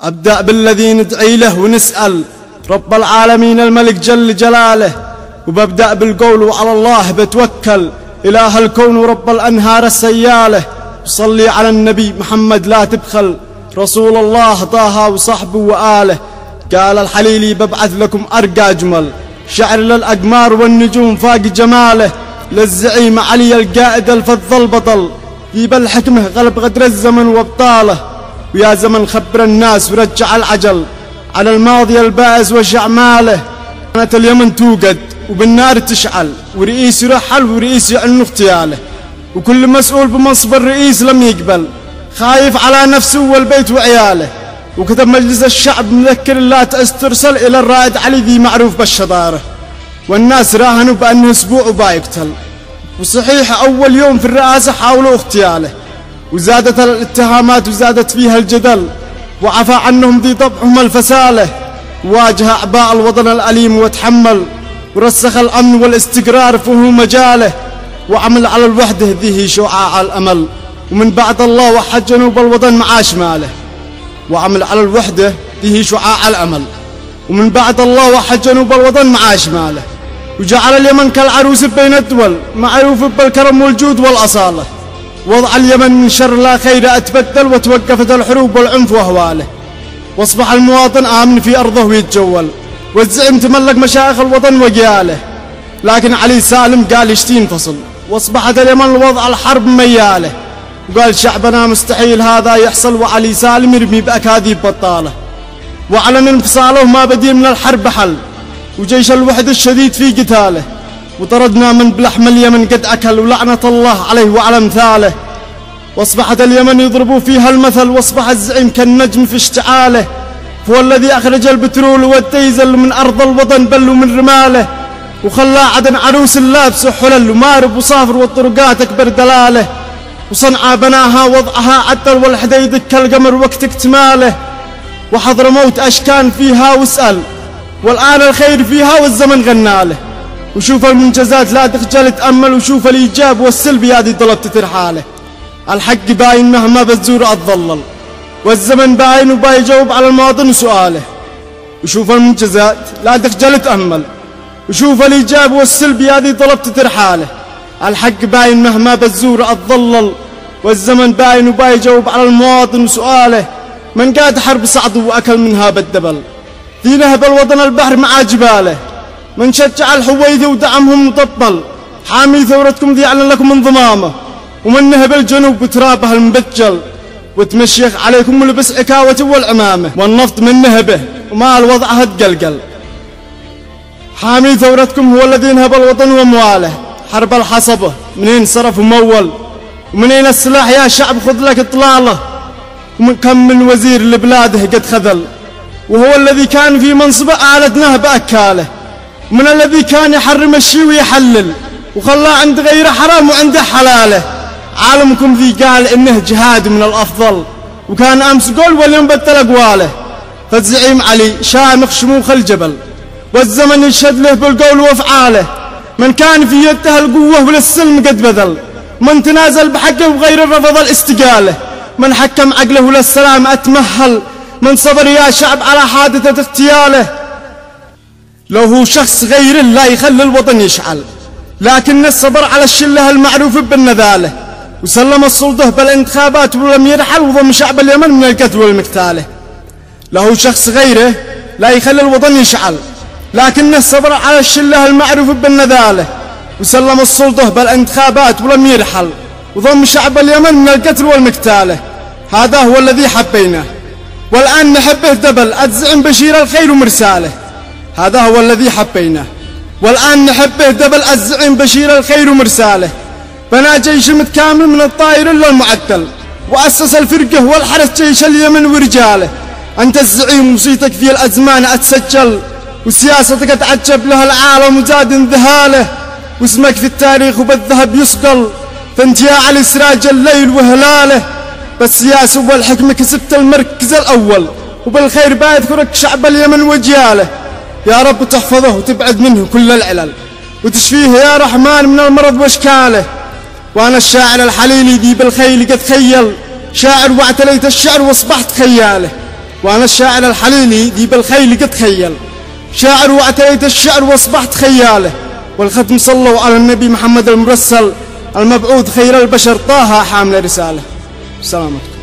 أبدأ بالذي ندعي له ونسأل رب العالمين الملك جل جلاله، وببدأ بالقول وعلى الله بتوكل إله الكون ورب الأنهار السيالة. صلي على النبي محمد لا تبخل، رسول الله طه وصحبه وآله. قال الحليلي ببعث لكم أرقى أجمل شعر للأقمار والنجوم فاق جماله، للزعيم علي القائد الفض البطل في بالحكمه غلب غدر الزمن وابطاله. ويا زمن خبر الناس ورجع العجل على الماضي البائس وشعماله. كانت اليمن توقد وبالنار تشعل، ورئيس يرحل ورئيس يعلن اغتياله، وكل مسؤول بمنصب الرئيس لم يقبل، خايف على نفسه والبيت وعياله. وكتب مجلس الشعب مذكر لا تسترسل إلى الرائد علي ذي معروف بالشطارة، والناس راهنوا بأنه أسبوع وبايقتل. وصحيح أول يوم في الرئاسة حاولوا اغتياله، وزادت الاتهامات وزادت فيها الجدل، وعفى عنهم ذي طبعهم الفسالة. واجه أعباء الوطن الأليم وتحمل، ورسخ الأمن والاستقرار فهو مجاله. وعمل على الوحدة ذي شعاع الأمل، ومن بعد الله وحد جنوب الوطن معاش ماله. وعمل على الوحدة ذي شعاع الأمل، ومن بعد الله وحد جنوب الوطن معاش ماله. وجعل اليمن كالعروس بين الدول، معروف بالكرم والجود والأصالة. وضع اليمن من شر لا خير أتبدل، وتوقفت الحروب والعنف وأهواله. واصبح المواطن آمن في أرضه ويتجول، والزعيم تملك مشايخ الوطن وقياله. لكن علي سالم قال يشتي ينفصل، واصبحت اليمن الوضع الحرب مياله. وقال شعبنا مستحيل هذا يحصل، وعلي سالم يرمي بأكاذيب بطاله. وأعلن انفصاله ما بديل من الحرب حل، وجيش الوحد الشديد في قتاله. وطردنا من بلحم اليمن قد أكل، ولعنة الله عليه وعلى امثاله. واصبحت اليمن يضربوا فيها المثل، واصبح الزعيم كالنجم في اشتعاله. هو الذي أخرج البترول والديزل من أرض الوطن بل ومن رماله، وخلى عدن عروس اللابس حلل ومارب وصافر والطرقات أكبر دلاله. وصنعاء بناها وضعها عدل، والحديدك كالقمر وقت اكتماله. وحضرموت أشكان فيها واسأل، والآن الخير فيها والزمن غناله. وشوف المنجزات لا تخجل تأمل، وشوف الإيجاب والسلب هذه طلبت ترحاله. الحق باين مهما بتزور أتظلل، والزمن باين وبايجاوب على المواطن سؤاله. وشوف المنجزات لا تخجل تأمل، وشوف الإيجاب والسلب هذه طلبت ترحاله. الحق باين مهما بتزور أتظلل، والزمن باين وبايجاوب على المواطن سؤاله. من قاد حرب صعد وأكل منها بالدبل، ذي نهب الوطن البحر مع جباله. من شجع الحويث ودعمهم مطبل، حامي ثورتكم ذي أعلن لكم انضمامه. ومن نهب الجنوب بترابه المبجل، وتمشيخ عليكم ولبس عكاوة والعمامة. والنفط من نهبه وما الوضعها تقلقل، حامي ثورتكم هو الذي نهب الوطن وامواله. حرب الحصبة منين صرف ومول، ومنين السلاح يا شعب خذ لك اطلاله. ومن كم من وزير لبلاده قد خذل، وهو الذي كان في منصبه آلة نهب أكاله. من الذي كان يحرم الشي ويحلل، وخلاه عند غيره حرام وعنده حلاله. عالمكم ذي قال إنه جهاد من الأفضل، وكان أمس قول واليوم بدل أقواله. فالزعيم علي شامخ شموخ الجبل، والزمن يشهد له بالقول وأفعاله. من كان في يده القوة وللسلم قد بذل، من تنازل بحقه وغير رفض الاستقالة. من حكم عقله للسلام أتمهل، من صبر يا شعب على حادثة اغتياله. لو هو شخص غير لا يخلي الوطن يشعل، لكن الصبر على الشلة المعروف بالنذالة. وسلم السلطة بالانتخابات ولم يرحل، وضم شعب اليمن من القتل والمقتاله. له شخص غيره لا يخلي الوطن يشعل، لكن الصبر على الشلة المعروف بالنذالة. وسلم السلطة بالانتخابات ولم يرحل، وضم شعب اليمن من القتل والمقتاله. هذا هو الذي حبيناه، والآن نحبه دبل الزعيم بشير الخير ومرساله. هذا هو الذي حبيناه، والآن نحبه دبل الزعيم بشير الخير ومرساله. بنى جيش متكامل من الطائر إلا المعدل، وأسس الفرقة والحرس جيش اليمن ورجاله. أنت الزعيم وصيتك في الأزمان أتسجل، وسياستك أتعجب لها العالم وزاد انذهاله. واسمك في التاريخ وبالذهب يصقل، فانت يا علي سراج الليل وهلاله. بالسياسة والحكمة كسبت المركز الأول، وبالخير بيذكرك شعب اليمن وجياله. يا رب تحفظه وتبعد منه كل العلل، وتشفيه يا رحمن من المرض واشكاله. وانا الشاعر الحليلي ذي بالخيل قد خيل، شاعر واعتليت الشعر واصبحت خياله. وأنا الشاعر الحليلي ذي بالخيل قد خيل، شاعر واعتريت الشعر واصبحت خياله. والختم صلوا على النبي محمد المرسل المبعوث خير البشر طه حامل رساله. سلامتكم.